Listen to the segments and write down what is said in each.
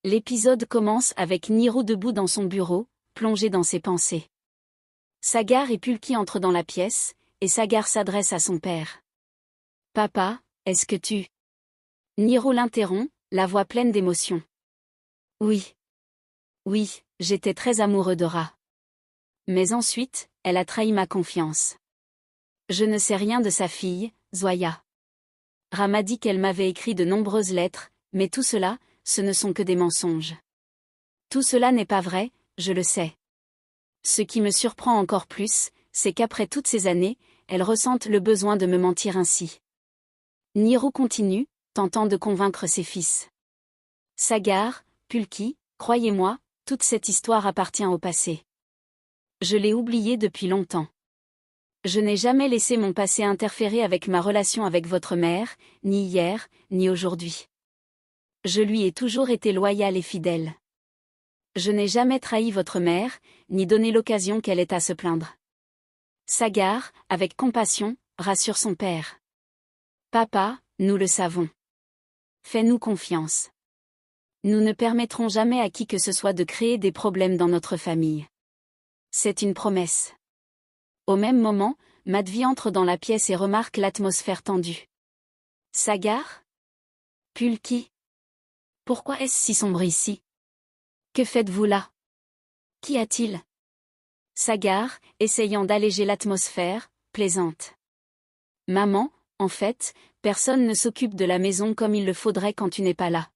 L'épisode commence avec Niro debout dans son bureau, plongé dans ses pensées. Sagar et Pulki entrent dans la pièce, et Sagar s'adresse à son père. « Papa, est-ce que tu… » Niro l'interrompt, la voix pleine d'émotion. « Oui. Oui, j'étais très amoureux de Ra. Mais ensuite, elle a trahi ma confiance. Je ne sais rien de sa fille, Zoya. Ra m'a dit qu'elle m'avait écrit de nombreuses lettres, mais tout cela, ce ne sont que des mensonges. Tout cela n'est pas vrai, je le sais. Ce qui me surprend encore plus, c'est qu'après toutes ces années, elle ressente le besoin de me mentir ainsi. » Niro continue, tentant de convaincre ses fils. « Sagar, Pulki, croyez-moi, toute cette histoire appartient au passé. Je l'ai oublié depuis longtemps. Je n'ai jamais laissé mon passé interférer avec ma relation avec votre mère, ni hier, ni aujourd'hui. Je lui ai toujours été loyal et fidèle. Je n'ai jamais trahi votre mère, ni donné l'occasion qu'elle ait à se plaindre. » Sagar, avec compassion, rassure son père. « Papa, nous le savons. Fais-nous confiance. Nous ne permettrons jamais à qui que ce soit de créer des problèmes dans notre famille. C'est une promesse. » Au même moment, Madhvi entre dans la pièce et remarque l'atmosphère tendue. « Sagar ? Pulki ? Pourquoi est-ce si sombre ici ? Que faites-vous là ? Qu'y a-t-il ? » Sagar, essayant d'alléger l'atmosphère, plaisante. « Maman, en fait, personne ne s'occupe de la maison comme il le faudrait quand tu n'es pas là.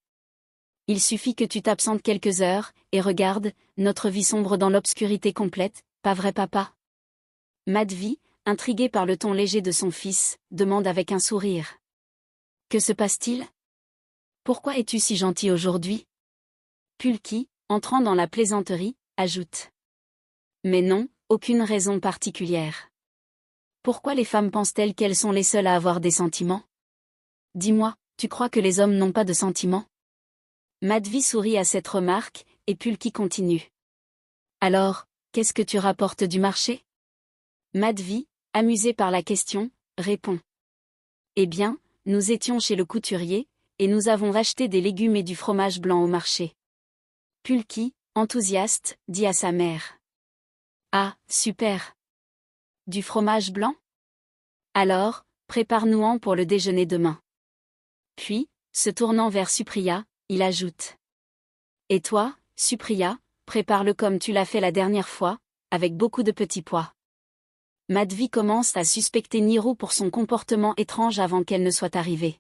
Il suffit que tu t'absentes quelques heures, et regarde, notre vie sombre dans l'obscurité complète, pas vrai papa ? » Madhvi, intrigué par le ton léger de son fils, demande avec un sourire. « Que se passe-t-il ? Pourquoi es-tu si gentil aujourd'hui ? » Pulki, entrant dans la plaisanterie, ajoute. « Mais non, aucune raison particulière. Pourquoi les femmes pensent-elles qu'elles sont les seules à avoir des sentiments ? Dis-moi, tu crois que les hommes n'ont pas de sentiments ? » Madhvi sourit à cette remarque, et Pulki continue. « Alors, qu'est-ce que tu rapportes du marché ? » Madhvi, amusé par la question, répond. « Eh bien, nous étions chez le couturier, et nous avons acheté des légumes et du fromage blanc au marché. » Pulki, enthousiaste, dit à sa mère. « Ah, super ! Du fromage blanc ? Alors, prépare-nous-en pour le déjeuner demain. » Puis, se tournant vers Supriya, il ajoute. « Et toi, Supriya, prépare-le comme tu l'as fait la dernière fois, avec beaucoup de petits pois. » Madhvi commence à suspecter Niro pour son comportement étrange avant qu'elle ne soit arrivée.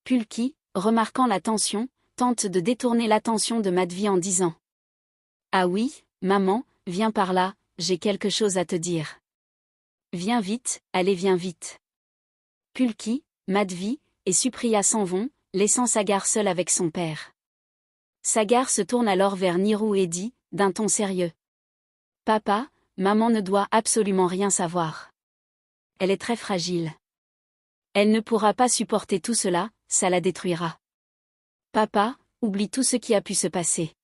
Pulki, remarquant la tension, tente de détourner l'attention de Madhvi en disant. « Ah oui, maman, viens par là, j'ai quelque chose à te dire. Viens vite, allez viens vite. » Pulki, Madhvi, et Supriya s'en vont, laissant Sagar seul avec son père. Sagar se tourne alors vers Niro et dit, d'un ton sérieux. « Papa, maman ne doit absolument rien savoir. Elle est très fragile. Elle ne pourra pas supporter tout cela, ça la détruira. Papa, oublie tout ce qui a pu se passer.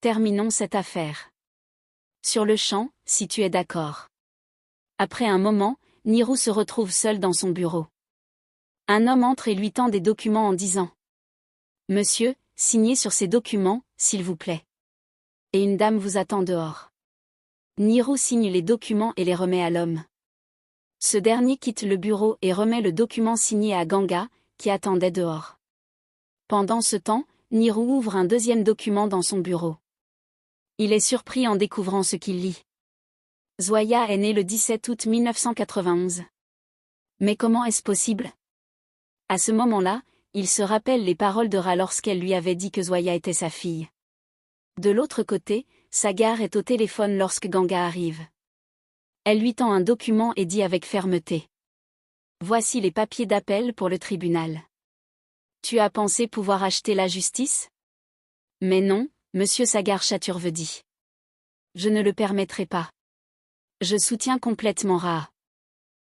Terminons cette affaire. Sur le champ, si tu es d'accord. » Après un moment, Niro se retrouve seul dans son bureau. Un homme entre et lui tend des documents en disant. « Monsieur, signez sur ces documents, s'il vous plaît. Et une dame vous attend dehors. » Niro signe les documents et les remet à l'homme. Ce dernier quitte le bureau et remet le document signé à Ganga, qui attendait dehors. Pendant ce temps, Niro ouvre un deuxième document dans son bureau. Il est surpris en découvrant ce qu'il lit. Zoya est née le 17 août 1991. Mais comment est-ce possible ? À ce moment-là, il se rappelle les paroles de Ra lorsqu'elle lui avait dit que Zoya était sa fille. De l'autre côté, Sagar est au téléphone lorsque Ganga arrive. Elle lui tend un document et dit avec fermeté. « Voici les papiers d'appel pour le tribunal. Tu as pensé pouvoir acheter la justice ? Mais non, monsieur Sagar Chaturve dit. Je ne le permettrai pas. Je soutiens complètement Ra.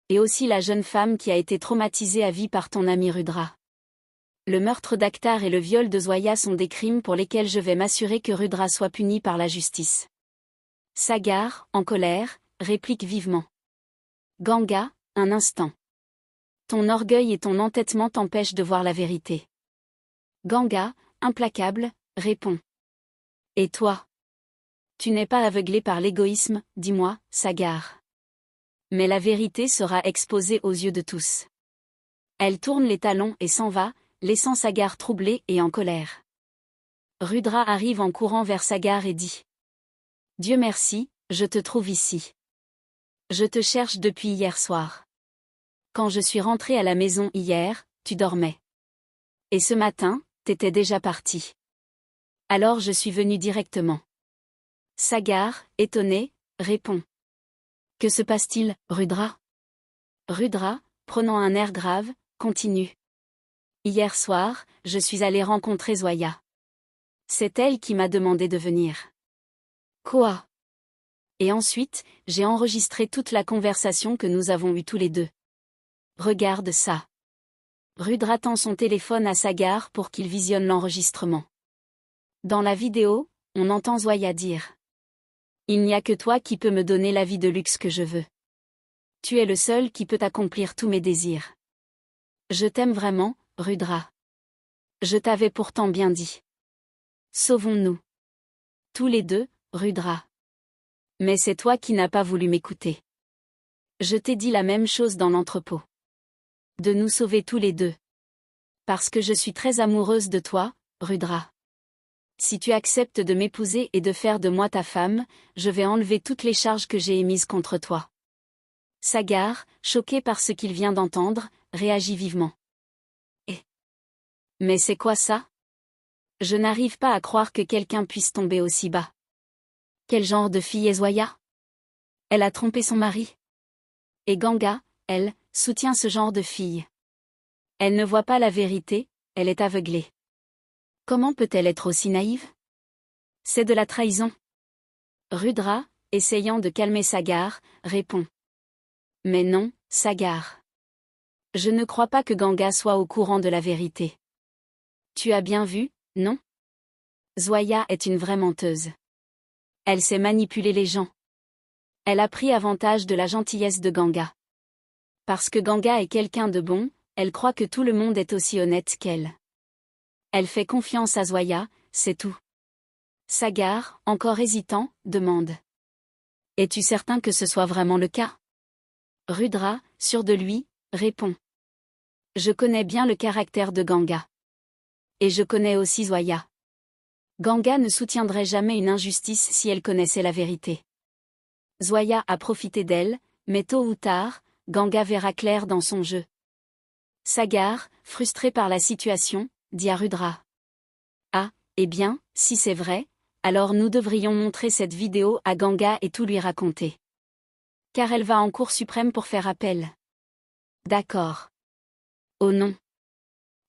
Et aussi la jeune femme qui a été traumatisée à vie par ton ami Rudra. Le meurtre d'Akhtar et le viol de Zoya sont des crimes pour lesquels je vais m'assurer que Rudra soit puni par la justice. » Sagar, en colère, réplique vivement. Ganga, un instant. Ton orgueil et ton entêtement t'empêchent de voir la vérité. Ganga, implacable, répond. Et toi? Tu n'es pas aveuglé par l'égoïsme, dis-moi, Sagar. Mais la vérité sera exposée aux yeux de tous. Elle tourne les talons et s'en va, laissant Sagar troublée et en colère. Rudra arrive en courant vers Sagar et dit. Dieu merci, je te trouve ici. Je te cherche depuis hier soir. Quand je suis rentrée à la maison hier, tu dormais. Et ce matin, t'étais déjà parti. Alors je suis venue directement. Sagar, étonné, répond. Que se passe-t-il, Rudra? Rudra, prenant un air grave, continue. Hier soir, je suis allée rencontrer Zoya. C'est elle qui m'a demandé de venir. Quoi? Et ensuite, j'ai enregistré toute la conversation que nous avons eue tous les deux. Regarde ça. Rudra tend son téléphone à Sagar pour qu'il visionne l'enregistrement. Dans la vidéo, on entend Zoya dire. Il n'y a que toi qui peux me donner la vie de luxe que je veux. Tu es le seul qui peut accomplir tous mes désirs. Je t'aime vraiment, Rudra. Je t'avais pourtant bien dit. Sauvons-nous. Tous les deux, Rudra. Mais c'est toi qui n'as pas voulu m'écouter. Je t'ai dit la même chose dans l'entrepôt. De nous sauver tous les deux. Parce que je suis très amoureuse de toi, Rudra. Si tu acceptes de m'épouser et de faire de moi ta femme, je vais enlever toutes les charges que j'ai émises contre toi. Sagar, choqué par ce qu'il vient d'entendre, réagit vivement. Mais c'est quoi ça? Je n'arrive pas à croire que quelqu'un puisse tomber aussi bas. Quel genre de fille est Zoya? Elle a trompé son mari. Et Ganga, elle, soutient ce genre de fille. Elle ne voit pas la vérité, elle est aveuglée. Comment peut-elle être aussi naïve? C'est de la trahison. Rudra, essayant de calmer Sagar, répond. Mais non, Sagar. Je ne crois pas que Ganga soit au courant de la vérité. Tu as bien vu, non? Zoya est une vraie menteuse. Elle sait manipuler les gens. Elle a pris avantage de la gentillesse de Ganga. Parce que Ganga est quelqu'un de bon, elle croit que tout le monde est aussi honnête qu'elle. Elle fait confiance à Zoya, c'est tout. Sagar, encore hésitant, demande. Es-tu certain que ce soit vraiment le cas? Rudra, sûr de lui, répond. Je connais bien le caractère de Ganga. Et je connais aussi Zoya. Ganga ne soutiendrait jamais une injustice si elle connaissait la vérité. Zoya a profité d'elle, mais tôt ou tard, Ganga verra clair dans son jeu. Sagar, frustré par la situation, dit à Rudra. Ah, eh bien, si c'est vrai, alors nous devrions montrer cette vidéo à Ganga et tout lui raconter. Car elle va en Cour suprême pour faire appel. D'accord. Oh non.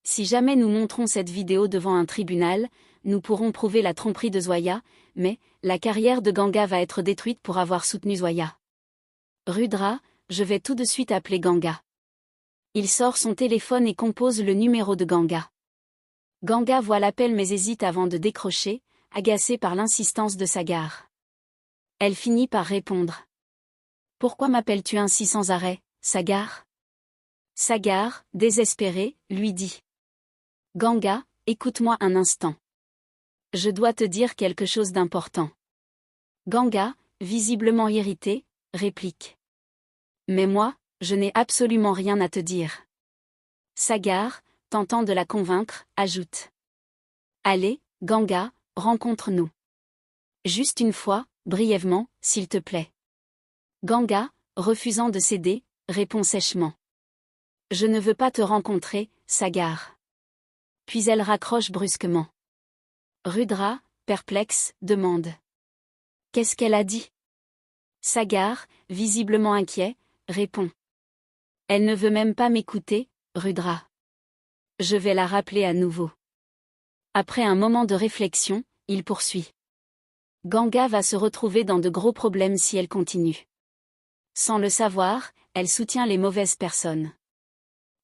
Si jamais nous montrons cette vidéo devant un tribunal, nous pourrons prouver la tromperie de Zoya, mais la carrière de Ganga va être détruite pour avoir soutenu Zoya. Rudra, je vais tout de suite appeler Ganga. Il sort son téléphone et compose le numéro de Ganga. Ganga voit l'appel mais hésite avant de décrocher, agacée par l'insistance de Sagar. Elle finit par répondre. Pourquoi m'appelles-tu ainsi sans arrêt, Sagar? Sagar, désespéré, lui dit. Ganga, écoute-moi un instant. Je dois te dire quelque chose d'important. Ganga, visiblement irrité, réplique. Mais moi, je n'ai absolument rien à te dire. Sagar, tentant de la convaincre, ajoute. Allez, Ganga, rencontre-nous. Juste une fois, brièvement, s'il te plaît. Ganga, refusant de céder, répond sèchement. Je ne veux pas te rencontrer, Sagar. Puis elle raccroche brusquement. Rudra, perplexe, demande. Qu'est-ce qu'elle a dit? Sagar, visiblement inquiet, répond. Elle ne veut même pas m'écouter, Rudra. Je vais la rappeler à nouveau. Après un moment de réflexion, il poursuit. Ganga va se retrouver dans de gros problèmes si elle continue. Sans le savoir, elle soutient les mauvaises personnes.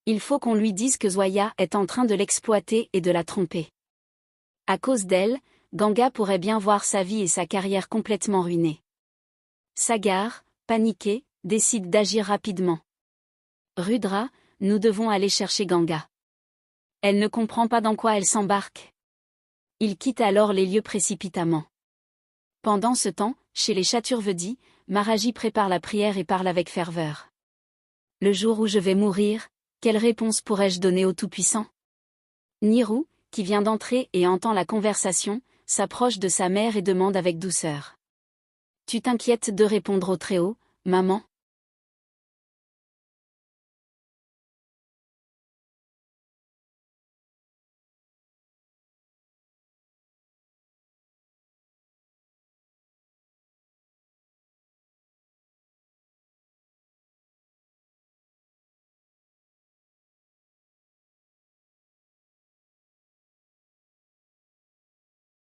Il faut qu'on lui dise que Zoya est en train de l'exploiter et de la tromper. À cause d'elle, Ganga pourrait bien voir sa vie et sa carrière complètement ruinées. Sagar, paniqué, décide d'agir rapidement. Rudra, nous devons aller chercher Ganga. Elle ne comprend pas dans quoi elle s'embarque. Il quitte alors les lieux précipitamment. Pendant ce temps, chez les Chaturvedis, Maraji prépare la prière et parle avec ferveur. Le jour où je vais mourir, quelle réponse pourrais-je donner au Tout-Puissant? Niru, qui vient d'entrer et entend la conversation, s'approche de sa mère et demande avec douceur. Tu t'inquiètes de répondre au Très-Haut, maman?